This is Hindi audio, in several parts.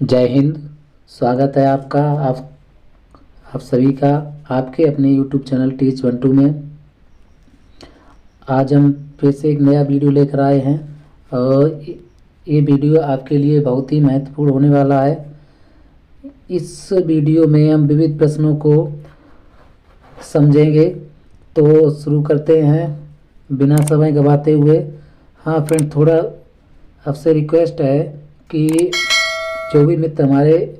जय हिंद। स्वागत है आपका आप सभी का आपके अपने YouTube चैनल टीच 12 में। आज हम फिर से एक नया वीडियो लेकर आए हैं और ये वीडियो आपके लिए बहुत ही महत्वपूर्ण होने वाला है। इस वीडियो में हम विविध प्रश्नों को समझेंगे। तो शुरू करते हैं बिना समय गंवाते हुए। हाँ फ्रेंड, थोड़ा आपसे रिक्वेस्ट है कि जो भी मित्र हमारे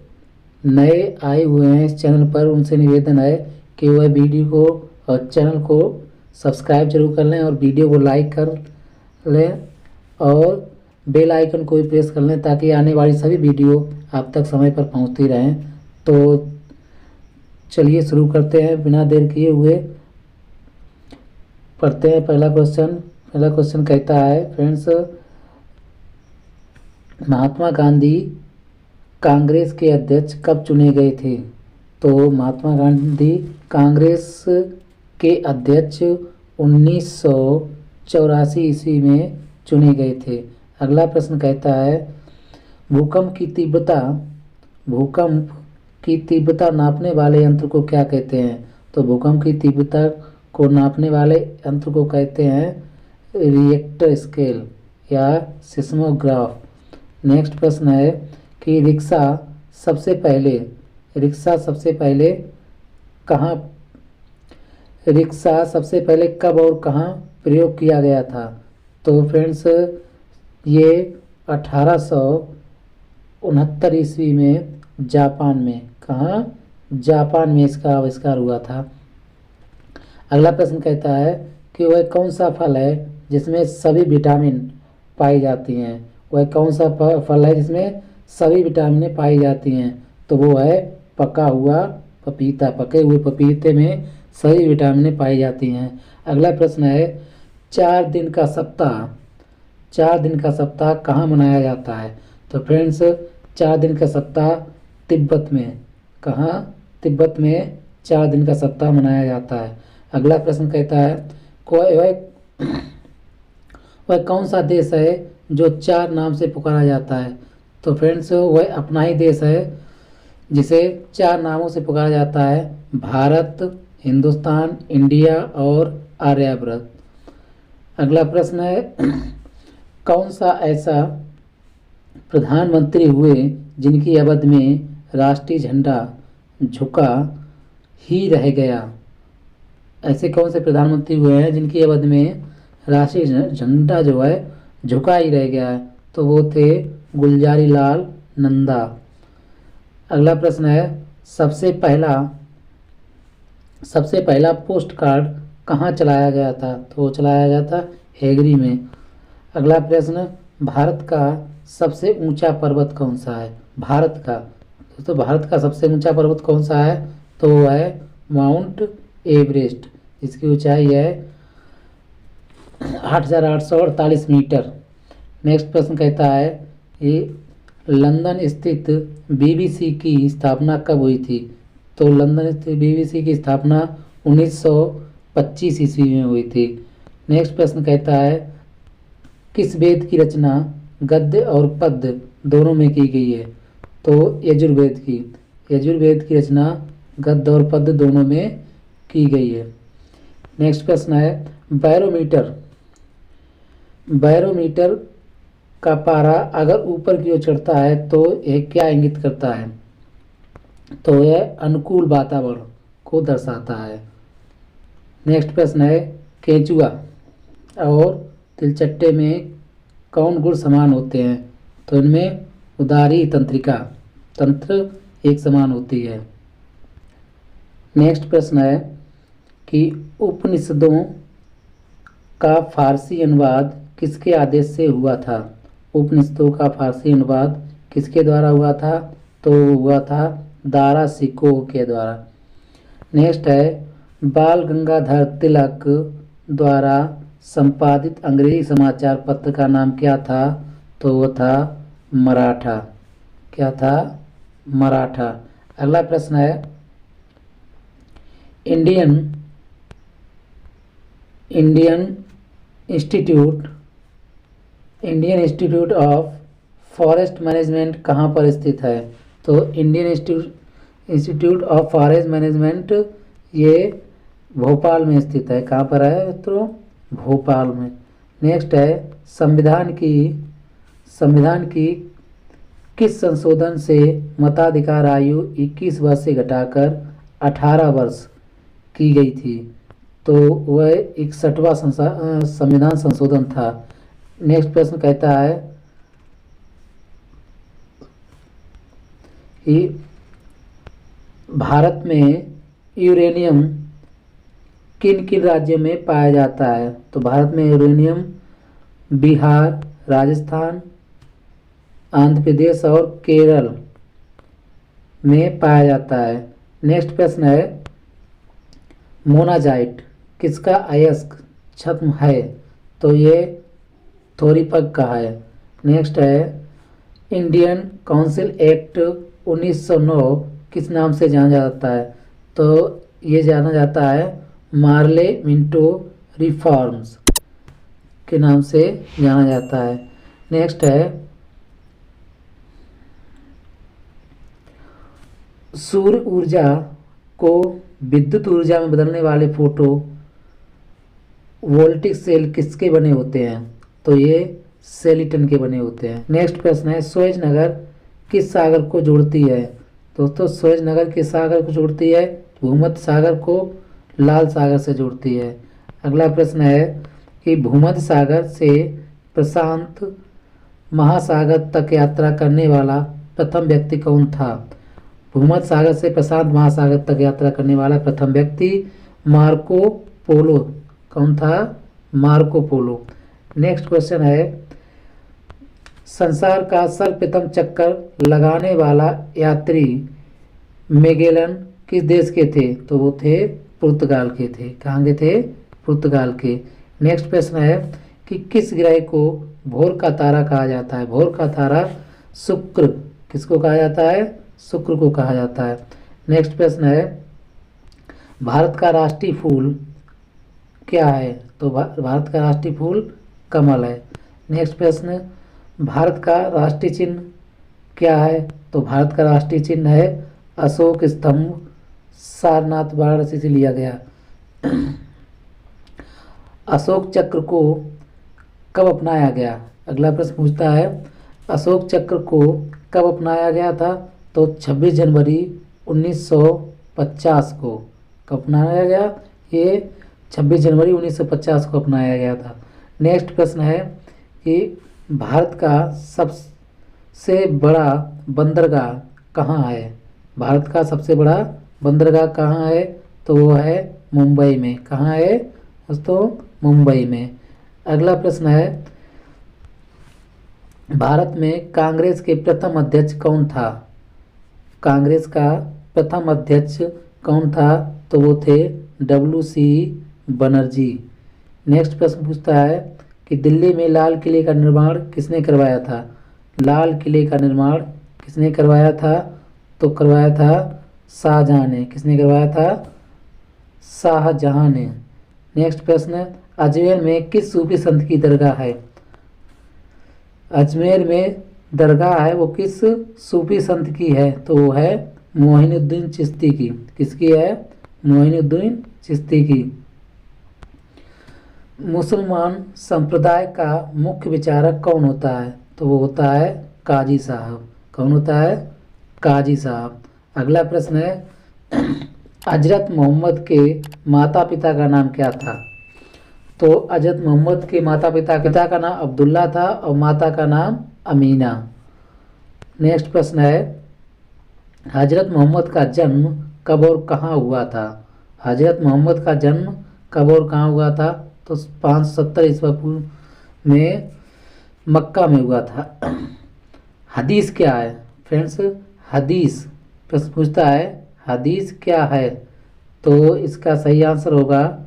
नए आए हुए हैं इस चैनल पर, उनसे निवेदन है कि वह वीडियो को और चैनल को सब्सक्राइब जरूर कर लें और वीडियो को लाइक कर लें और बेल आइकन को भी प्रेस कर लें ताकि आने वाली सभी वीडियो आप तक समय पर पहुंचती रहें। तो चलिए शुरू करते हैं बिना देर किए हुए। पढ़ते हैं पहला क्वेश्चन कहता है फ्रेंड्स, महात्मा गांधी कांग्रेस के अध्यक्ष कब चुने गए थे? तो महात्मा गांधी कांग्रेस के अध्यक्ष 1984 ईस्वी में चुने गए थे। अगला प्रश्न कहता है, भूकंप की तीव्रता नापने वाले यंत्र को क्या कहते हैं? तो भूकंप की तीव्रता को नापने वाले यंत्र को कहते हैं रिएक्टर स्केल या सिस्मोग्राफ। नेक्स्ट प्रश्न है कि रिक्शा सबसे पहले कब और कहाँ प्रयोग किया गया था? तो फ्रेंड्स, ये 1869 ईस्वी में जापान में, कहाँ? जापान में इसका आविष्कार हुआ था। अगला प्रश्न कहता है कि वह कौन सा फल है जिसमें सभी विटामिन पाई जाती हैं? वह कौन सा फल है जिसमें सभी विटामिनें पाई जाती हैं? तो वो है पका हुआ पपीता। पके हुए पपीते में सभी विटामिनें पाई जाती हैं। अगला प्रश्न है, 4 दिन का सप्ताह कहाँ मनाया जाता है? तो फ्रेंड्स, 4 दिन का सप्ताह तिब्बत में, कहाँ? तिब्बत में 4 दिन का सप्ताह मनाया जाता है। अगला प्रश्न कहता है, वह कौन सा देश है जो 4 नाम से पुकारा जाता है? तो फ्रेंड्स, वह अपना ही देश है जिसे 4 नामों से पुकारा जाता है, भारत, हिंदुस्तान, इंडिया और आर्यव्रत। अगला प्रश्न है, कौन सा ऐसा प्रधानमंत्री हुए जिनकी अवधि में राष्ट्रीय झंडा झुका ही रह गया? ऐसे कौन से प्रधानमंत्री हुए हैं जिनकी अवधि में राष्ट्रीय झंडा जो है झुका ही रह गया है? तो वो थे गुलजारी लाल नंदा। अगला प्रश्न है, सबसे पहला पोस्ट कार्ड कहाँ चलाया गया था? तो चलाया गया था हेगरी में। अगला प्रश्न, भारत का सबसे ऊंचा पर्वत कौन सा है? भारत का सबसे ऊंचा पर्वत कौन सा है? तो वो है माउंट एवरेस्ट। इसकी ऊंचाई है 8,848 मीटर। नेक्स्ट प्रश्न कहता है, ये लंदन स्थित BBC की स्थापना कब हुई थी? तो लंदन स्थित BBC की स्थापना 1925 ईस्वी में हुई थी। नेक्स्ट प्रश्न कहता है, किस वेद की रचना गद्य और पद्य दोनों में की गई है? तो यजुर्वेद की रचना गद्य और पद्य दोनों में की गई है। नेक्स्ट प्रश्न है, बैरोमीटर का पारा अगर ऊपर की ओर चढ़ता है तो यह क्या इंगित करता है? तो यह अनुकूल वातावरण को दर्शाता है। नेक्स्ट प्रश्न है, केंचुआ और तिलचट्टे में कौन गुण समान होते हैं? तो इनमें उदारी तंत्र एक समान होती है। नेक्स्ट प्रश्न है कि उपनिषदों का फारसी अनुवाद किसके आदेश से हुआ था? उपनिषदों का फारसी अनुवाद किसके द्वारा हुआ था? तो हुआ था दारा सिकोह के द्वारा। नेक्स्ट है, बाल गंगाधर तिलक द्वारा संपादित अंग्रेजी समाचार पत्र का नाम क्या था? तो वो था मराठा। क्या था? मराठा। अगला प्रश्न है, Indian Indian institute of forest management कहाँ पर स्थित है? तो Indian institute of forest management ये भोपाल में स्थित है। कहाँ पर है मित्रों? भोपाल में। नेक्स्ट है संविधान की किस संशोधन से मताधिकार आयु 21 वर्ष से घटाकर 18 वर्ष की गई थी? तो वह 61वां संविधान संशोधन था। नेक्स्ट प्रश्न कहता है कि भारत में यूरेनियम किन किन राज्यों में पाया जाता है? तो भारत में यूरेनियम बिहार, राजस्थान, आंध्र प्रदेश और केरल में पाया जाता है। नेक्स्ट प्रश्न है मोनाजाइट किसका अयस्क छद्म है? तो ये थोरीपग का है। नेक्स्ट है इंडियन काउंसिल एक्ट 1909 किस नाम से जाना जाता है? तो ये जाना जाता है मार्ले मिंटो रिफॉर्म्स के नाम से जाना जाता है। नेक्स्ट है सूर्य ऊर्जा को विद्युत ऊर्जा में बदलने वाले फोटो वोल्टिक सेल किसके बने होते हैं? तो ये सेलिटन के बने होते हैं। नेक्स्ट प्रश्न है सुएज नगर किस सागर को जोड़ती है? दोस्तों सुएज नगर किस सागर को जोड़ती है? भूमध्य सागर को लाल सागर से जोड़ती है। अगला प्रश्न है कि भूमध्य सागर से प्रशांत महासागर तक यात्रा करने वाला प्रथम व्यक्ति कौन था? भूमध्य सागर से प्रशांत महासागर तक यात्रा करने वाला प्रथम व्यक्ति मार्को पोलो। कौन था? Marco Polo. नेक्स्ट क्वेश्चन है संसार का सर्वप्रथम चक्कर लगाने वाला यात्री मैगेलन किस देश के थे? तो वो थे पुर्तगाल के थे। कहाँ के थे? पुर्तगाल के। नेक्स्ट प्रश्न है कि किस ग्रह को भोर का तारा कहा जाता है? भोर का तारा शुक्र। किसको कहा जाता है? शुक्र को कहा जाता है। नेक्स्ट प्रश्न है भारत का राष्ट्रीय फूल क्या है? तो भारत का राष्ट्रीय फूल कमल है। नेक्स्ट प्रश्न भारत का राष्ट्रीय चिन्ह क्या है? तो भारत का राष्ट्रीय चिन्ह है अशोक स्तंभ। सारनाथ वाराणसी से लिया गया। अशोक चक्र को कब अपनाया गया? अगला प्रश्न पूछता है अशोक चक्र को कब अपनाया गया था? तो 26 जनवरी 1950 को। कब अपनाया गया? ये 26 जनवरी 1950 को अपनाया गया था। नेक्स्ट प्रश्न है कि भारत का सबसे बड़ा बंदरगाह कहाँ है? भारत का सबसे बड़ा बंदरगाह कहाँ है? तो वो है मुंबई में। कहाँ है दोस्तों? मुंबई में। अगला प्रश्न है भारत में कांग्रेस के प्रथम अध्यक्ष कौन था? कांग्रेस का प्रथम अध्यक्ष कौन था? तो वो थे WC बनर्जी। नेक्स्ट प्रश्न पूछता है कि दिल्ली में लाल किले का निर्माण किसने करवाया था? लाल किले का निर्माण किसने करवाया था? तो करवाया था शाहजहां ने। किसने करवाया था? शाहजहां ने। नेक्स्ट प्रश्न अजमेर में किस सूफी संत की दरगाह है? अजमेर में दरगाह है वो किस सूफी संत की है? तो वो है मोइनुद्दीन चिश्ती की। किसकी है? मोइनुद्दीन चिश्ती की। मुसलमान संप्रदाय का मुख्य विचारक कौन होता है? तो वो होता है काजी साहब। कौन होता है? काजी साहब। अगला प्रश्न है हजरत मोहम्मद के माता पिता का नाम क्या था? तो हजरत मोहम्मद के माता पिता का नाम अब्दुल्ला था और माता का नाम अमीना। नेक्स्ट प्रश्न है हजरत मोहम्मद का जन्म कब और कहाँ हुआ था? हजरत मोहम्मद का जन्म कब और कहाँ हुआ था? तो 570 ईस्वी पूर्व में मक्का में हुआ था। हदीस क्या है फ्रेंड्स? हदीस प्रश्न पूछता है हदीस क्या है? तो इसका सही आंसर होगा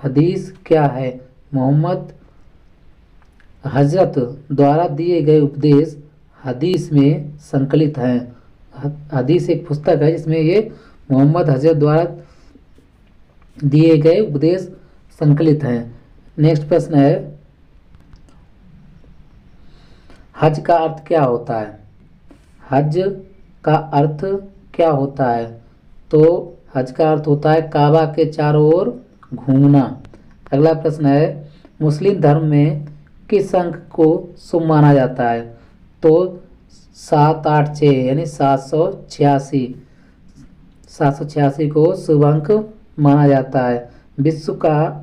हदीस क्या है? मोहम्मद हजरत द्वारा दिए गए उपदेश हदीस में संकलित हैं। हदीस एक पुस्तक है जिसमें ये मोहम्मद हजरत द्वारा दिए गए उपदेश संकलित हैं। नेक्स्ट प्रश्न है हज का अर्थ क्या होता है? हज का अर्थ क्या होता है? तो हज का अर्थ होता है काबा के चारों ओर घूमना। अगला प्रश्न है, मुस्लिम धर्म में किस अंक को शुभ माना जाता है? तो 786 यानी 786, 786 को शुभ अंक माना जाता है। विश्व का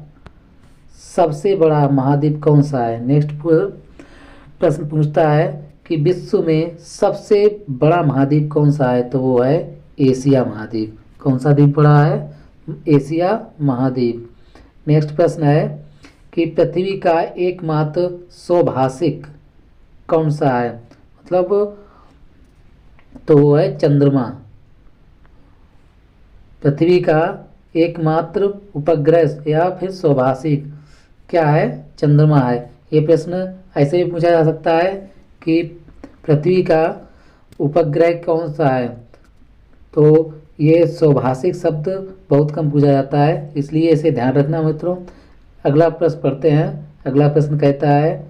सबसे बड़ा महाद्वीप कौन सा है? नेक्स्ट प्रश्न पूछता है कि विश्व में सबसे बड़ा महाद्वीप कौन सा है? तो वो है एशिया महाद्वीप। कौन सा द्वीप बड़ा है? एशिया महाद्वीप। नेक्स्ट प्रश्न है कि पृथ्वी का एकमात्र स्वभाषिक कौन सा है? मतलब तो वो है चंद्रमा। पृथ्वी का एकमात्र उपग्रह या फिर स्वभाषिक क्या है? चंद्रमा है। ये प्रश्न ऐसे भी पूछा जा सकता है कि पृथ्वी का उपग्रह कौन सा है? तो ये स्वभाषिक शब्द बहुत कम पूछा जाता है, इसलिए इसे ध्यान रखना मित्रों। अगला प्रश्न पढ़ते हैं। अगला प्रश्न कहता है,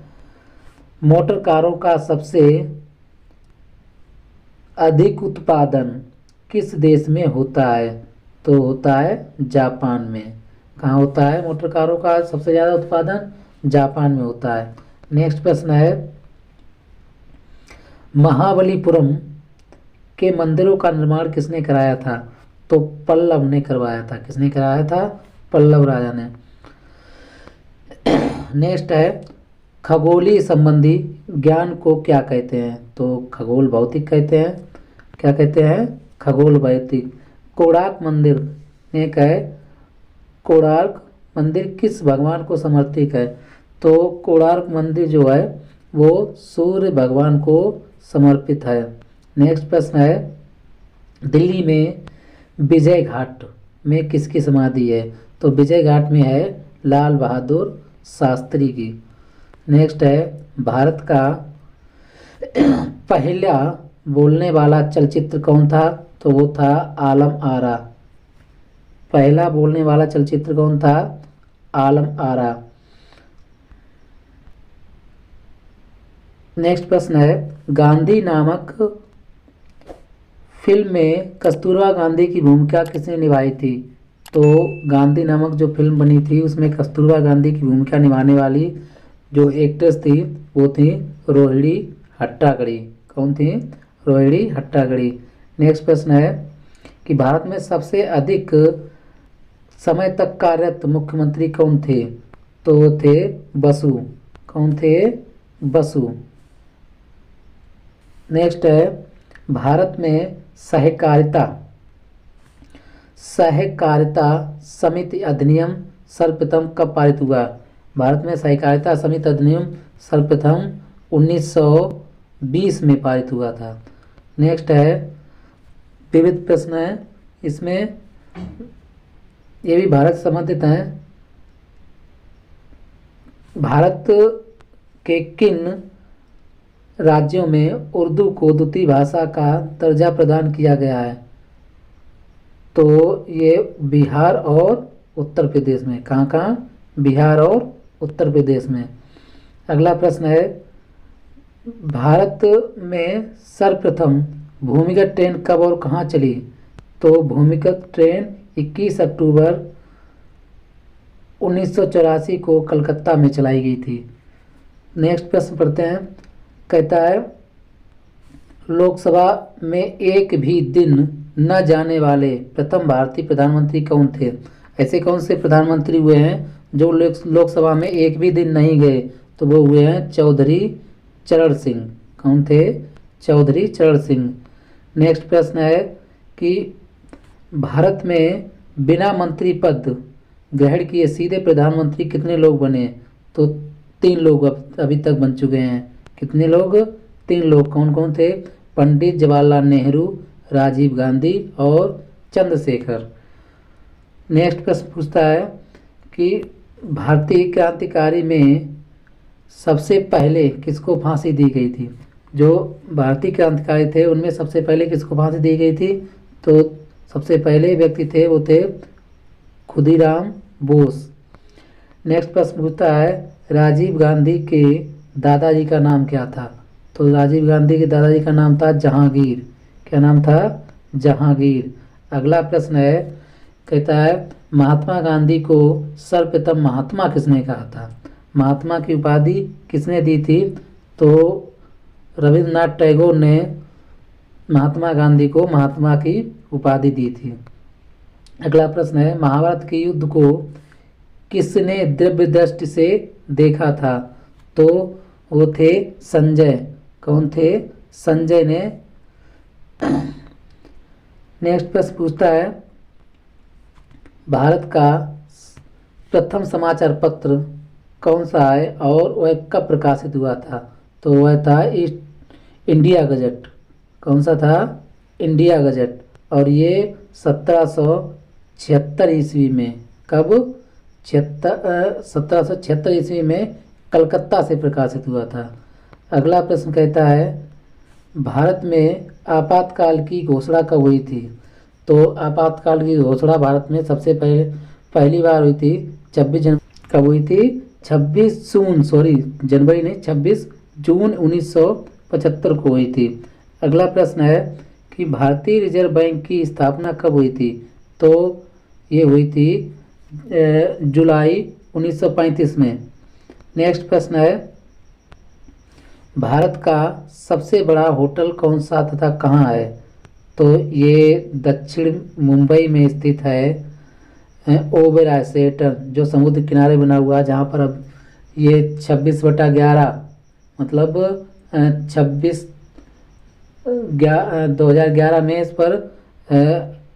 मोटर कारों का सबसे अधिक उत्पादन किस देश में होता है? तो होता है जापान में। कहाँ होता है मोटर कारों का सबसे ज़्यादा उत्पादन? जापान में होता है। नेक्स्ट प्रश्न है, महाबलीपुरम के मंदिरों का निर्माण किसने कराया था? तो पल्लव ने करवाया था। किसने कराया था? पल्लव राजा ने। नेक्स्ट है, खगोलीय संबंधी ज्ञान को क्या कहते हैं? तो खगोल भौतिक कहते हैं। क्या कहते हैं? खगोल भौतिक। कोणार्क मंदिर एक है, कोणार्क मंदिर किस भगवान को समर्पित है? तो कोणार्क मंदिर जो है वो सूर्य भगवान को समर्पित है। नेक्स्ट प्रश्न है, दिल्ली में विजय घाट में किसकी समाधि है? तो विजय घाट में है लाल बहादुर शास्त्री की। नेक्स्ट है, भारत का पहला बोलने वाला चलचित्र कौन था? तो वो था आलम आरा। पहला बोलने वाला चलचित्र कौन था? आलम आरा। नेक्स्ट प्रश्न है, गांधी नामक फिल्म में कस्तूरबा गांधी की भूमिका किसने निभाई थी? तो गांधी नामक जो फिल्म बनी थी उसमें कस्तूरबा गांधी की भूमिका निभाने वाली जो एक्ट्रेस थी वो थी रोहिणी हट्टागड़ी। कौन थी? रोहिणी हट्टागड़ी। नेक्स्ट प्रश्न है कि भारत में सबसे अधिक समय तक कार्यरत मुख्यमंत्री कौन थे? तो वो थे बसु। कौन थे? बसु। नेक्स्ट है, भारत में सहकारिता समिति अधिनियम सर्वप्रथम कब पारित हुआ? भारत में सहकारिता समिति अधिनियम सर्वप्रथम 1920 में पारित हुआ था। नेक्स्ट है, विविध प्रश्न है, इसमें ये भी भारत से संबंधित हैं। भारत के किन राज्यों में उर्दू को द्वितीय भाषा का दर्जा प्रदान किया गया है? तो ये बिहार और उत्तर प्रदेश में। कहाँ कहाँ? बिहार और उत्तर प्रदेश में। अगला प्रश्न है, भारत में सर्वप्रथम भूमिगत ट्रेन कब और कहाँ चली? तो भूमिगत ट्रेन 21 अक्टूबर 1984 को कलकत्ता में चलाई गई थी। नेक्स्ट प्रश्न पढ़ते हैं। कहता है, लोकसभा में एक भी दिन न जाने वाले प्रथम भारतीय प्रधानमंत्री कौन थे? ऐसे कौन से प्रधानमंत्री हुए हैं जो लोकसभा में एक भी दिन नहीं गए? तो वो हुए हैं चौधरी चरण सिंह। कौन थे? चौधरी चरण सिंह। नेक्स्ट प्रश्न है कि भारत में बिना मंत्री पद ग्रहण किए सीधे प्रधानमंत्री कितने लोग बने? तो 3 लोग अभी तक बन चुके हैं। कितने लोग? 3 लोग। कौन कौन थे? पंडित जवाहरलाल नेहरू, राजीव गांधी और चंद्रशेखर। नेक्स्ट प्रश्न पूछता है कि भारतीय क्रांतिकारी में सबसे पहले किसको फांसी दी गई थी? जो भारतीय क्रांतिकारी थे उनमें सबसे पहले किसको फांसी दी गई थी? तो सबसे पहले व्यक्ति थे वो थे खुदीराम बोस। नेक्स्ट प्रश्न पूछता है, राजीव गांधी के दादाजी का नाम क्या था? तो तो राजीव गांधी के दादाजी का नाम था जहांगीर। क्या नाम था? जहांगीर। अगला प्रश्न है, कहता है महात्मा गांधी को सर्वप्रथम महात्मा किसने कहा था? महात्मा की उपाधि किसने दी थी? तो रविंद्रनाथ टैगोर ने महात्मा गांधी को महात्मा की उपाधि दी थी। अगला प्रश्न है, महाभारत के युद्ध को किसने दिव्य दृष्टि से देखा था? तो वो थे संजय। कौन थे? संजय ने। नेक्स्ट प्रश्न पूछता है, भारत का प्रथम समाचार पत्र कौन सा है और वह कब प्रकाशित हुआ था? तो वह था ईस्ट इंडिया गजट। कौन सा था? India gazette. और ये 1776 ईस्वी में, कब? 1776 ईस्वी में कलकत्ता से प्रकाशित हुआ था। अगला प्रश्न कहता है, भारत में आपातकाल की घोषणा कब हुई थी? तो आपातकाल की घोषणा भारत में सबसे पहली बार हुई थी 26 जनवरी। कब हुई थी? 26 जून, सॉरी जनवरी नहीं, 26 जून 1975 को हुई थी। अगला प्रश्न है कि भारतीय रिजर्व बैंक की स्थापना कब हुई थी? तो ये हुई थी जुलाई 1935 में। नेक्स्ट प्रश्न है, भारत का सबसे बड़ा होटल कौन सा तथा कहाँ है? तो ये दक्षिण मुंबई में स्थित है ओबेरॉय सेटन, जो समुद्र किनारे बना हुआ है, जहाँ पर अब ये 26/11 मतलब 2011 में इस पर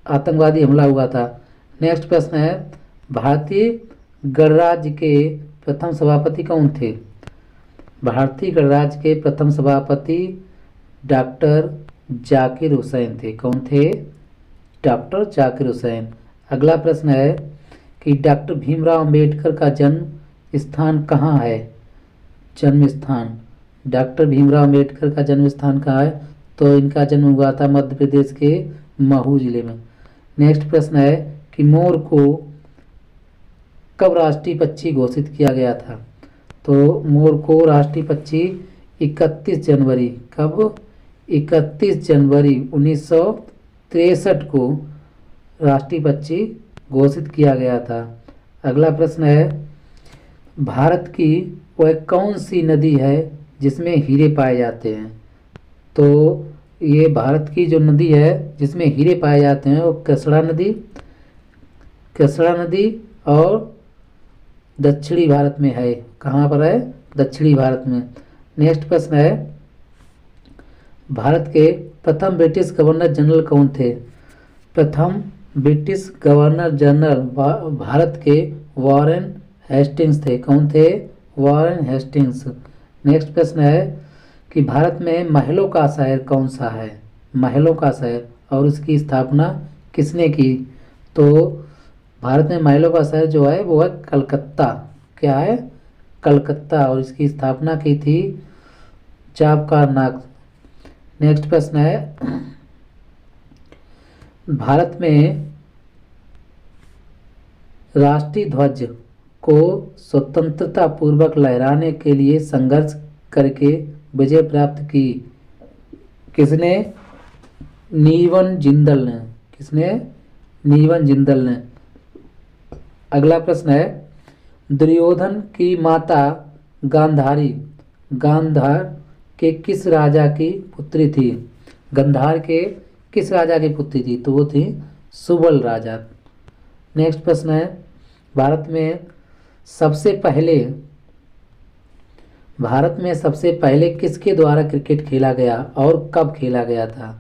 आतंकवादी हमला हुआ था। नेक्स्ट प्रश्न है, भारतीय गणराज्य के प्रथम सभापति कौन थे? भारतीय गणराज्य के प्रथम सभापति डॉक्टर जाकिर हुसैन थे। कौन थे? डॉक्टर जाकिर हुसैन। अगला प्रश्न है कि डॉक्टर भीमराव अंबेडकर का जन्म स्थान कहाँ है? जन्म स्थान, डॉक्टर भीमराव अंबेडकर का जन्म स्थान कहाँ है? तो इनका जन्म हुआ था मध्य प्रदेश के महू जिले में। नेक्स्ट प्रश्न है कि मोर को कब राष्ट्रीय पक्षी घोषित किया गया था? तो मोर को राष्ट्रीय पक्षी 31 जनवरी, कब? 31 जनवरी 1963 को राष्ट्रीय पक्षी घोषित किया गया था। अगला प्रश्न है, भारत की वह कौन सी नदी है जिसमें हीरे पाए जाते हैं? तो ये भारत की जो नदी है जिसमें हीरे पाए जाते हैं वो कृष्णा नदी और दक्षिणी भारत में है। कहाँ पर है? दक्षिणी भारत में। नेक्स्ट प्रश्न है, भारत के प्रथम ब्रिटिश गवर्नर जनरल कौन थे? प्रथम ब्रिटिश गवर्नर जनरल भारत के वॉरेन हेस्टिंग्स थे। कौन थे? Warren Hastings. नेक्स्ट प्रश्न है कि भारत में महलों का शहर कौन सा है? महलों का शहर, और उसकी स्थापना किसने की? तो भारत में महलों का शहर जो है वो है कलकत्ता। क्या है? कलकत्ता। और इसकी स्थापना की थी जाबकार नाग। नेक्स्ट प्रश्न है, भारत में राष्ट्रीय ध्वज को स्वतंत्रता पूर्वक लहराने के लिए संघर्ष करके विजय प्राप्त की किसने? नीवन जिंदल ने। किसने? नीवन जिंदल ने। अगला प्रश्न है, दुर्योधन की माता गांधारी गांधार के किस राजा की पुत्री थी? गांधार के किस राजा की पुत्री थी? तो वो थी सुबल राजा। नेक्स्ट प्रश्न है, भारत में सबसे पहले किसके द्वारा क्रिकेट खेला गया और कब खेला गया था?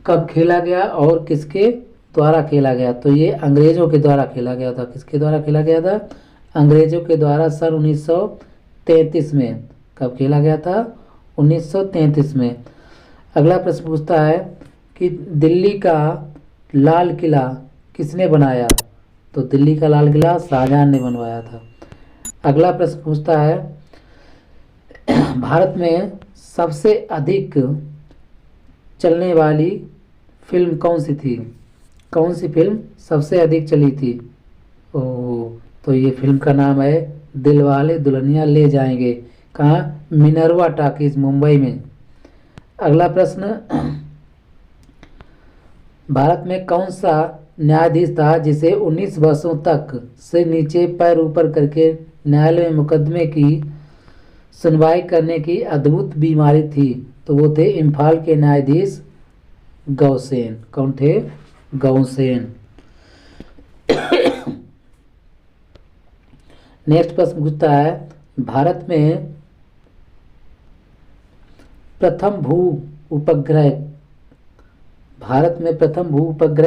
कब खेला गया और किसके द्वारा खेला गया? तो ये अंग्रेजों के द्वारा खेला गया था। किसके द्वारा खेला गया था? अंग्रेजों के द्वारा सन 1933 में। कब खेला गया था? 1933 में। अगला प्रश्न पूछता है कि दिल्ली का लाल किला किसने बनाया? तो दिल्ली का लाल किला शाहजहां ने बनवाया था। अगला प्रश्न पूछता है, भारत में सबसे अधिक चलने वाली फिल्म कौन सी थी? कौन सी फिल्म सबसे अधिक चली थी? तो ये फिल्म का नाम है दिलवाले दुल्हनिया ले जाएंगे। कहाँ? मिनर्वा टॉकीज, मुंबई में। अगला प्रश्न, भारत में कौन सा न्यायाधीश था जिसे 19 वर्षों तक से नीचे पैर ऊपर करके न्यायालय में मुकदमे की सुनवाई करने की अद्भुत बीमारी थी? तो वो थे इम्फाल के न्यायाधीश गौसेन। कौन थे? गौसेन। नेक्स्ट प्रश्न पूछता है, भारत में प्रथम भू उपग्रह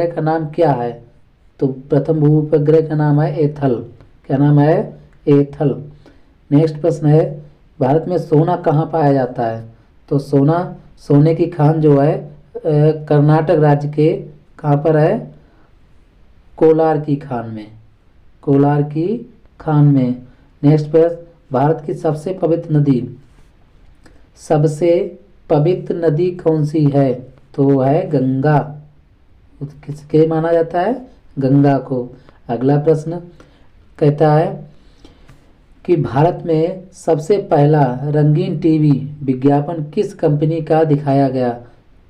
का नाम क्या है? तो प्रथम भू उपग्रह का नाम है एथल। क्या नाम है? एथल। नेक्स्ट प्रश्न है, भारत में सोना कहाँ पाया जाता है? तो सोने की खान जो है कर्नाटक राज्य के कहाँ पर है? कोलार की खान में। कोलार की खान में। नेक्स्ट प्रश्न, भारत की सबसे पवित्र नदी कौन सी है? तो वो है गंगा। किसके माना जाता है? गंगा को। अगला प्रश्न कहता है कि भारत में सबसे पहला रंगीन टीवी विज्ञापन किस कंपनी का दिखाया गया?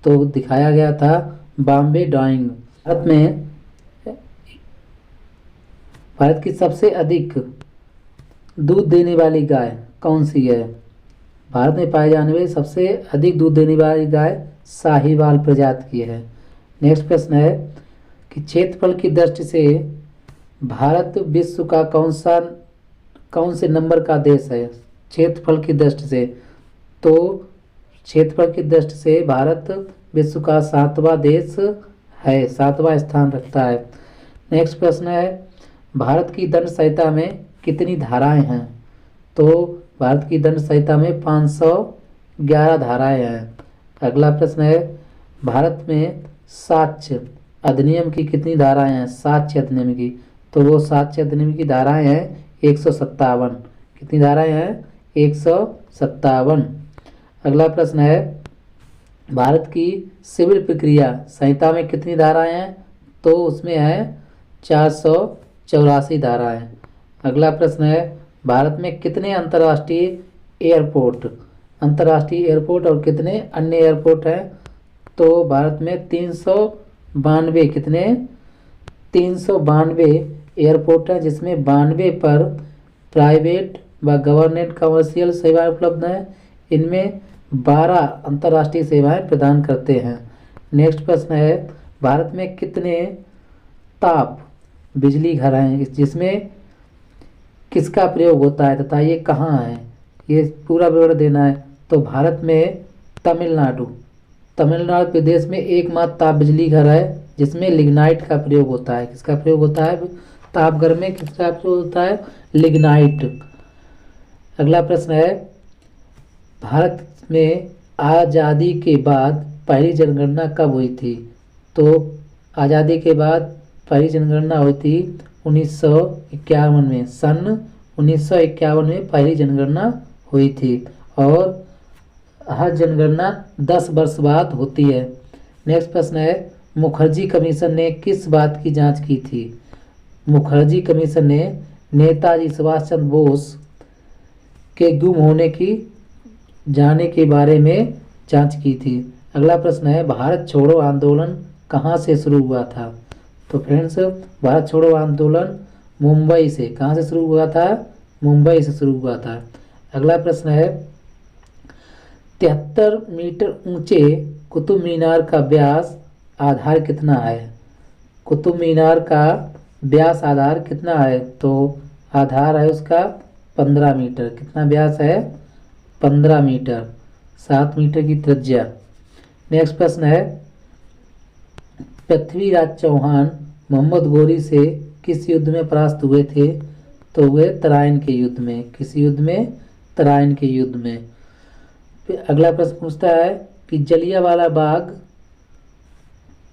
तो दिखाया गया था बॉम्बे डाइंग। भारत की सबसे अधिक दूध देने वाली गाय कौन सी है? भारत में पाए जाने वाली सबसे अधिक दूध देने वाली गाय साहीवाल प्रजाति की है। नेक्स्ट प्रश्न है कि क्षेत्रफल की दृष्टि से भारत विश्व का कौन से नंबर का देश है? क्षेत्रफल की दृष्टि से, तो क्षेत्रफल की दृष्टि से भारत विश्व का 7वां देश है, 7वां स्थान रखता है। नेक्स्ट प्रश्न है, भारत की दंड संहिता में कितनी धाराएं हैं? तो भारत की दंड संहिता में 511 धाराएं हैं। अगला प्रश्न है, भारत में साक्ष्य अधिनियम की कितनी धाराएं हैं? साक्ष्य अधिनियम की, तो वो साक्ष्य अधिनियम की धाराएं हैं 157। कितनी धाराएं हैं? 157। अगला प्रश्न है, भारत की सिविल प्रक्रिया संहिता में कितनी धाराएं हैं? तो उसमें है 484 धाराएं। अगला प्रश्न है, भारत में कितने अंतर्राष्ट्रीय एयरपोर्ट और कितने अन्य एयरपोर्ट हैं? तो भारत में 392 कितने? 392 एयरपोर्ट हैं, जिसमें 92 पर प्राइवेट व गवर्नमेंट कमर्शियल सेवाएं उपलब्ध हैं। इनमें 12 अंतर्राष्ट्रीय सेवाएं प्रदान करते हैं। नेक्स्ट प्रश्न है, भारत में कितने ताप बिजली घर हैं जिसमें किसका प्रयोग होता है तथा ये कहाँ है? ये पूरा विवरण देना है। तो भारत में तमिलनाडु प्रदेश में एकमात्र ताप बिजली घर है जिसमें लिग्नाइट का प्रयोग होता है। किसका प्रयोग होता है? ताप घर में किसका प्रयोग होता है? लिग्नाइट। अगला प्रश्न है, भारत में आज़ादी के बाद पहली जनगणना कब हुई थी? तो आज़ादी के बाद पहली जनगणना हुई थी 1951 में। सन 1951 में पहली जनगणना हुई थी और हर जनगणना 10 वर्ष बाद होती है। नेक्स्ट प्रश्न है, मुखर्जी कमीशन ने किस बात की जांच की थी? मुखर्जी कमीशन ने नेताजी सुभाष चंद्र बोस के गुम होने की जाने के बारे में जांच की थी। अगला प्रश्न है, भारत छोड़ो आंदोलन कहाँ से शुरू हुआ था? तो फ्रेंड्स, भारत छोड़ो आंदोलन मुंबई से। कहाँ से शुरू हुआ था? मुंबई से शुरू हुआ था। अगला प्रश्न है, 73 मीटर ऊंचे कुतुब मीनार का व्यास आधार कितना है? कुतुब मीनार का व्यास आधार कितना है? तो आधार है उसका 15 मीटर। कितना व्यास है? 15 मीटर, 7 मीटर की त्रिज्या। नेक्स्ट प्रश्न है, पृथ्वीराज चौहान मोहम्मद गोरी से किस युद्ध में परास्त हुए थे? तो वे तराइन के युद्ध में। किस युद्ध में? तराइन के युद्ध में। फिर अगला प्रश्न पूछता है कि जलियांवाला बाग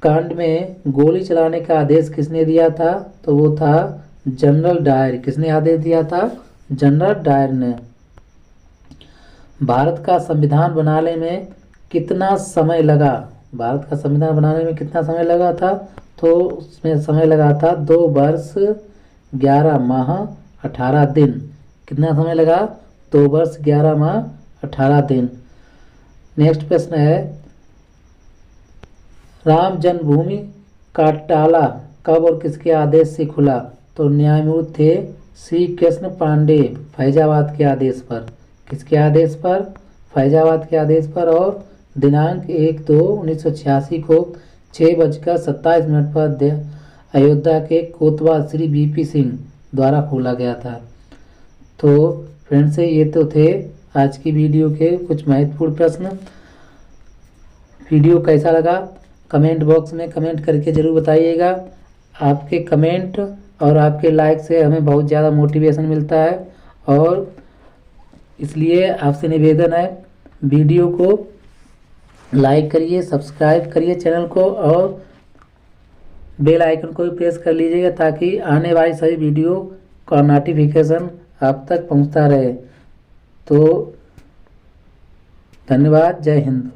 कांड में गोली चलाने का आदेश किसने दिया था? तो वो था जनरल डायर। किसने आदेश दिया था? जनरल डायर ने। भारत का संविधान बनाने में कितना समय लगा? भारत का संविधान बनाने में कितना समय लगा था? तो उसमें समय लगा था 2 वर्ष 11 माह 18 दिन। कितना समय लगा? 2 वर्ष 11 माह 18 दिन। नेक्स्ट प्रश्न है, राम जन्मभूमि का ताला कब और किसके आदेश से खुला? तो न्यायमूर्ति थे श्री कृष्ण पांडे, फैजाबाद के आदेश पर। किसके आदेश पर? फैजाबाद के आदेश पर। और दिनांक 1/2/1986 को 6:27 पर अयोध्या के कोतवाल श्री बीपी सिंह द्वारा खोला गया था। तो फ्रेंड्स, ये तो थे आज की वीडियो के कुछ महत्वपूर्ण प्रश्न। वीडियो कैसा लगा कमेंट बॉक्स में कमेंट करके ज़रूर बताइएगा। आपके कमेंट और आपके लाइक से हमें बहुत ज़्यादा मोटिवेशन मिलता है, और इसलिए आपसे निवेदन है, वीडियो को लाइक करिए, सब्सक्राइब करिए चैनल को, और बेल आइकन को भी प्रेस कर लीजिएगा ताकि आने वाली सभी वीडियो का नोटिफिकेशन आप तक पहुंचता रहे। तो धन्यवाद, जय हिंद।